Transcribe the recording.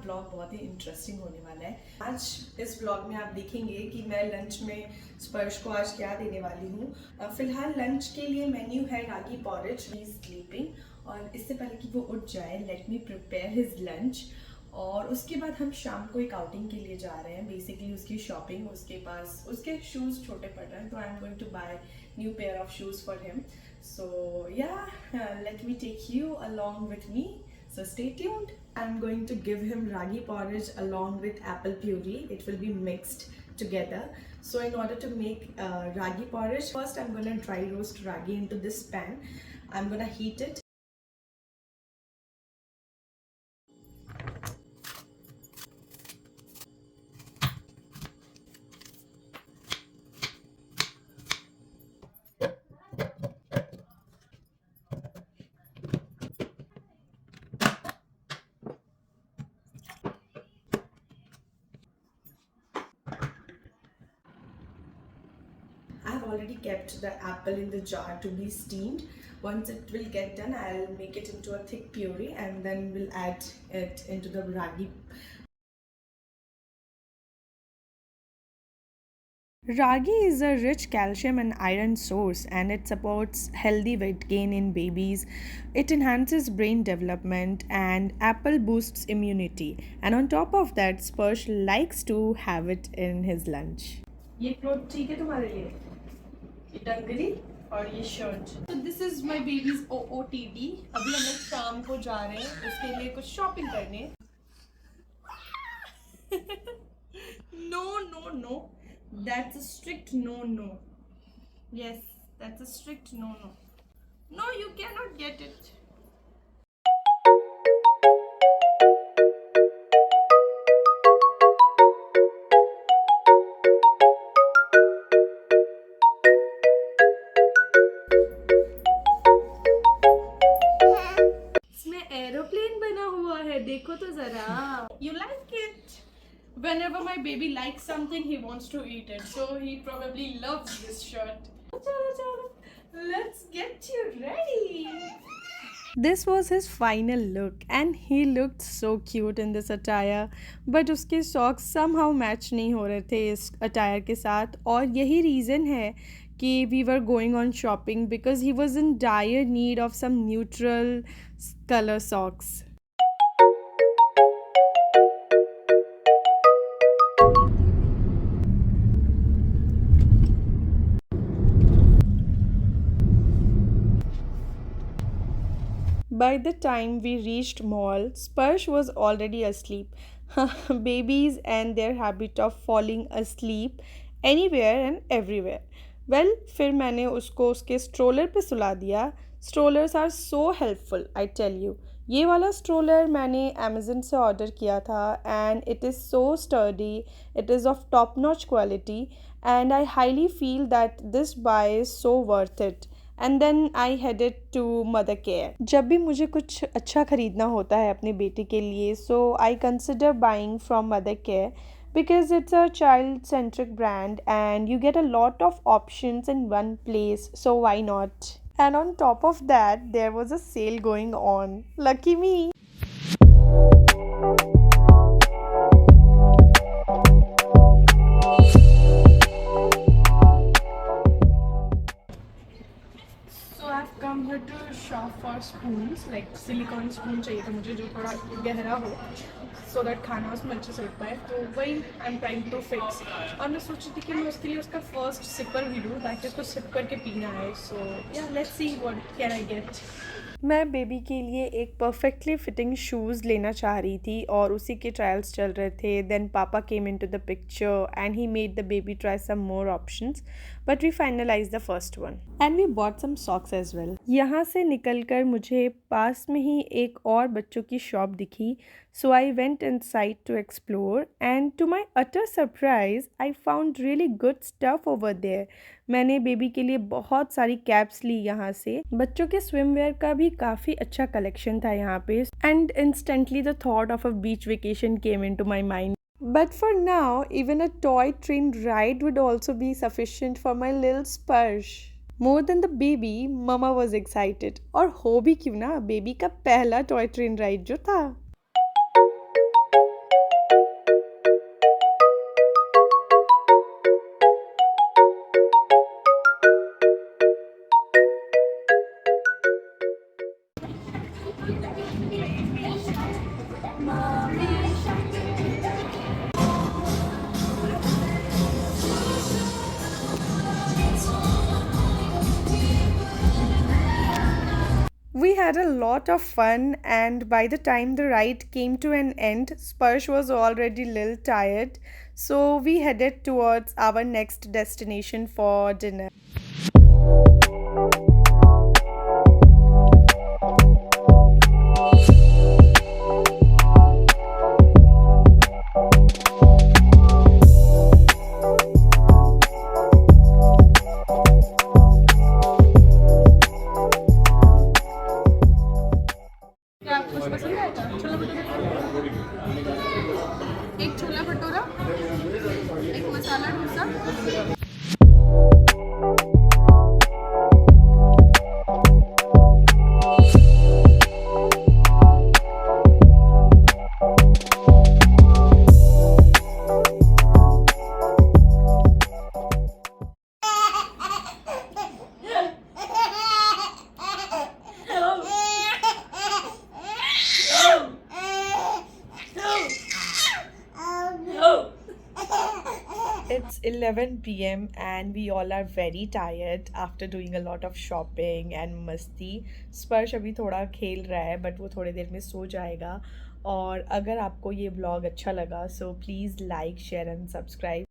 Blog बहुत ही interesting होने वाला है। आज इस ब्लॉग में आप देखेंगे कि मैं लंच में स्पर्श को आज क्या देने वाली हूँ। फिलहाल लंच के लिए मेन्यू है रागी पॉरेज, ही इज स्लीपिंग, और इससे पहले कि वो उठ जाए let me prepare his lunch. और उसके बाद हम शाम को एक आउटिंग के लिए जा रहे हैं, बेसिकली उसकी शॉपिंग। उसके पास उसके शूज़ छोटे पड़ रहे हैं, तो I am going to buy new pair of shoes for him. So yeah, let me take you along with me. So stay tuned. I'm going to give him ragi porridge along with apple puree. It will be mixed together. So in order to make ragi porridge, first I'm going to dry roast ragi into this pan. I'm going to heat it. I've already kept the apple in the jar to be steamed. Once it will get done, I'll make it into a thick puree and then we'll add it into the ragi. Ragi is a rich calcium and iron source, and it supports healthy weight gain in babies. It enhances brain development, and apple boosts immunity. And on top of that, Sparsh likes to have it in his lunch. ये cloth ठीक है तुम्हारे लिए, ये dungaree और ये shirt. तो this is my babies OOTD। अभी हम लोग शाम को जा रहे हैं उसके लिए कुछ शॉपिंग करने। No, no, no. That's a strict no, no. Yes, that's a strict no, no. No, you cannot get it. इसमें एरोप्लेन बना हुआ है, देखो तो जरा। You like it? Whenever my baby likes something, he wants to eat it. So he probably loves this shirt. Chalo, chalo. Let's get you ready. This was his final look and he looked so cute in this attire. But उसके socks somehow match नहीं हो रहे थे इस attire के साथ, और यही reason है कि we were going on shopping because he was in dire need of some neutral color socks. By the time we reached mall, Sparsh was already asleep. Babies and their habit of falling asleep anywhere and everywhere. Well, फिर मैंने उसको उसके stroller पे सुला दिया. Strollers are so helpful, I tell you. ये वाला stroller मैंने Amazon से ऑर्डर किया था and it is so sturdy, it is of top notch quality and I highly feel that this buy is so worth it. And then I headed to Mothercare. जब भी मुझे कुछ अच्छा ख़रीदना होता है अपने बेटे के लिए, so I consider buying from Mothercare because it's a child centric brand and you get a lot of options in one place, so why not? And on top of that, there was a sale going on. Lucky me. Come here to shop for spoons, like silicone spoon चाहिए था मुझे जो थोड़ा गहरा हो, so that खाना उसमें अच्छे से उठ पाए। तो वही I'm trying to fix। और मैं सोच रही थी कि मैं उसके लिए उसका first sipper भी दूँ ताकि उसको सिप करके पीना है। So yeah, let's see what can I get। मैं बेबी के लिए एक परफेक्टली फिटिंग शूज़ लेना चाह रही थी और उसी के ट्रायल्स चल रहे थे। Then papa came into the picture and he made the baby try some more options, but we finalize the first one and we bought some socks as well. यहाँ से निकलकर मुझे पास में ही एक और बच्चों की शॉप दिखी, so I went inside to explore and to my utter surprise I found really good stuff over there. मैंने बेबी के लिए बहुत सारी कैप्स ली यहाँ से। बच्चों के स्विमवेयर का भी काफ़ी अच्छा कलेक्शन था यहाँ पे and instantly the thought of a beach vacation came into my mind. But for now, even a toy train ride would also be sufficient for my little Sparsh. More than the baby, Mama was excited. और हो भी क्यों ना, baby का पहला toy train ride जो था। we had a lot of fun, and by the time the ride came to an end, Sparsh was already a little tired. So we headed towards our next destination for dinner. क्या आपको कुछ पसंद आएगा? छोला भटूरा, एक छोला भटूरा, एक masala dosa. It's 11 p.m. and we all are very tired after doing a lot of shopping and मस्ती। स्पर्श अभी थोड़ा खेल रहा है बट वो थोड़ी देर में सो जाएगा। और अगर आपको ये व्लॉग अच्छा लगा so please like share and subscribe.